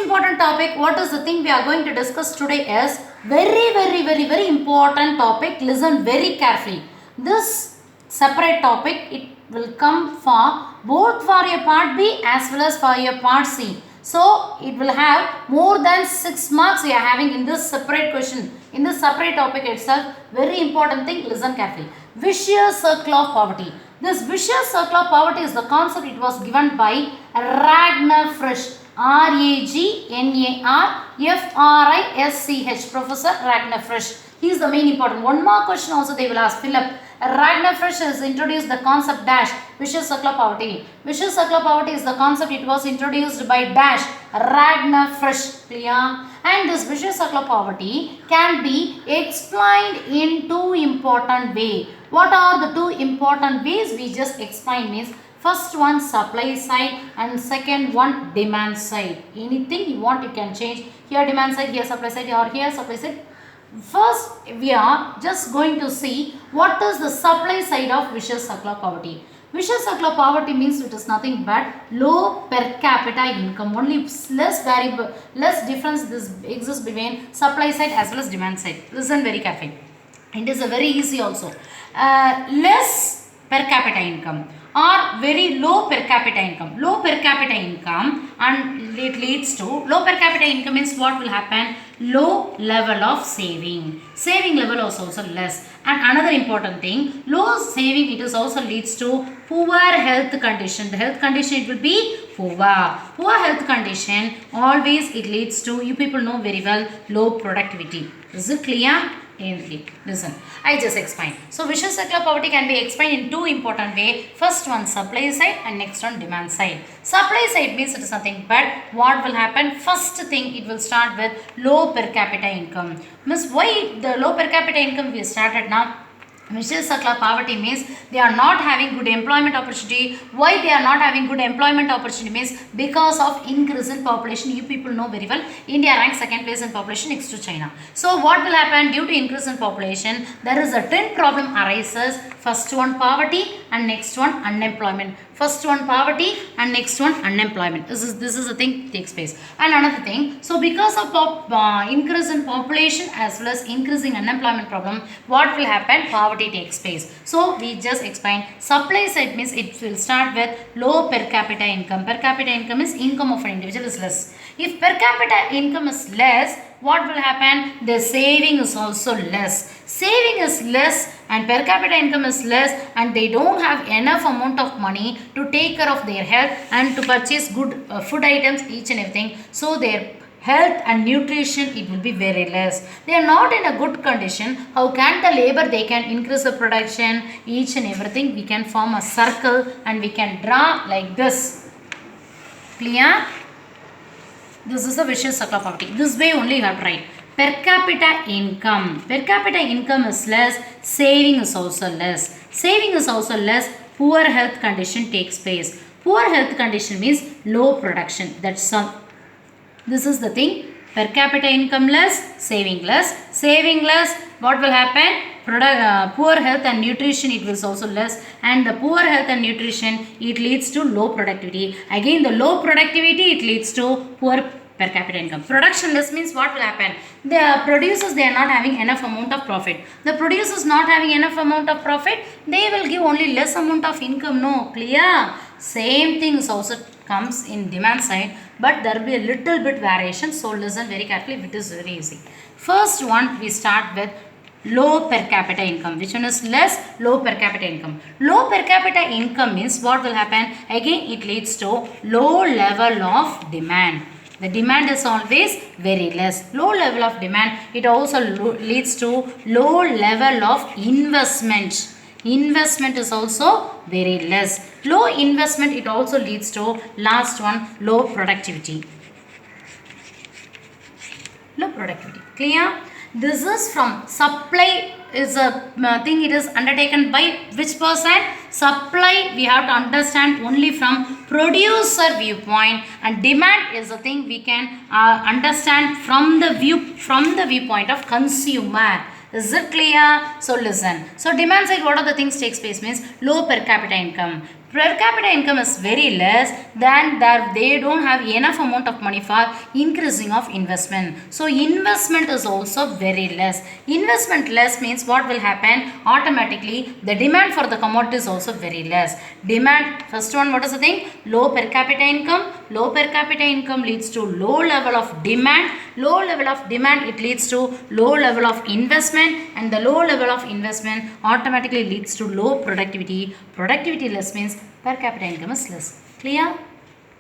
important topic, what is the thing we are going to discuss today is very important topic. Listen very carefully. This separate topic, it will come for both for your part B as well as for your part C. So it will have more than 6 marks we are having in this separate question, in this separate topic itself. Very important thing, listen carefully. Vicious circle of poverty. This vicious circle of poverty is the concept, it was given by Ragnar Frisch. Ragnarfrisch, Professor Ragnar Frisch. He is the main important. One more question also they will ask. Philip. Ragnar Frisch has introduced the concept dash, vicious circle of poverty. Vicious circle of poverty is the concept, it was introduced by dash, Ragnar Frisch. Clear? And this vicious circle of poverty can be explained in two important ways. What are the two important ways we just explained means, first one supply side and second one demand side. Anything you want you can change. Here demand side, here supply side, or here supply side. First we are just going to see what is the supply side of vicious circle of poverty. Vicious circle of poverty means it is nothing but low per capita income. Only less variable, less difference this exists between supply side as well as demand side. Listen very carefully. It is a very easy also. Less per capita income or very low per capita income. Low per capita income, and it leads to low per capita income means what will happen? Low level of saving. Saving level is also less. And another important thing, low saving, it is also leads to poor health condition. The health condition, it will be poor. Poor health condition, always it leads to, you people know very well, low productivity. Is it clear? Listen, I just explained. So vicious circle of poverty can be explained in two important ways. First one supply side and next one demand side. Supply side means it is nothing but what will happen? First thing, it will start with low per capita income. Miss, why the low per capita income we started now? Vicious circle of poverty means they are not having good employment opportunity. Why they are not having good employment opportunity means because of increase in population. You people know very well, India ranks second place in population next to China. So what will happen? Due to increase in population, there is a twin problem arises. First one poverty and next one unemployment. First one poverty and next one unemployment. This is the thing takes place. And another thing, so because of increase in population as well as increasing unemployment problem, what will happen? Poverty takes place. So we just explained supply side means it will start with low per capita income. Per capita income is income of an individual is less. If per capita income is less, what will happen? The saving is also less. Saving is less and per capita income is less, and they don't have enough amount of money to take care of their health and to purchase good food items, each and everything. So their health and nutrition, it will be very less. They are not in a good condition. How can the labor, they can increase the production, each and everything? We can form a circle and we can draw like this. Clear? This is the vicious circle of poverty. This way only you have to write. Per capita income. Per capita income is less. Saving is also less. Saving is also less. Poor health condition takes place. Poor health condition means low production. That's all. This is the thing. Per capita income less. Saving less. Saving less. What will happen? Poor health and nutrition, it was also less, and the poor health and nutrition, it leads to low productivity. Again, the low productivity, it leads to poor per capita income. Production less means what will happen? The producers, they are not having enough amount of profit. The producers not having enough amount of profit, they will give only less amount of income. No, clear? Same things also comes in demand side, but there will be a little bit variation. So listen very carefully, it is very easy. First one, we start with low per capita income. Which one is less? Low per capita income. Low per capita income means what will happen? Again, it leads to low level of demand. The demand is always very less. Low level of demand, it also leads to low level of investment. Investment is also very less. Low investment, it also leads to last one, low productivity. Low productivity. Clear? This is from supply is a thing, it is undertaken by which person? Supply we have to understand only from producer viewpoint, and demand is a thing we can understand from the viewpoint of consumer. Is it clear? So listen. So demand side, what are the things takes place means low per capita income. per capita income is very less, then they don't have enough amount of money for increasing of investment. So investment is also very less. Investment less means what will happen? Automatically the demand for the commodity is also very less. Demand, first one, what is the thing? Low per capita income. Low per capita income leads to low level of demand. Low level of demand, it leads to low level of investment, and the low level of investment automatically leads to low productivity. Productivity less means per capita income is less. Clear?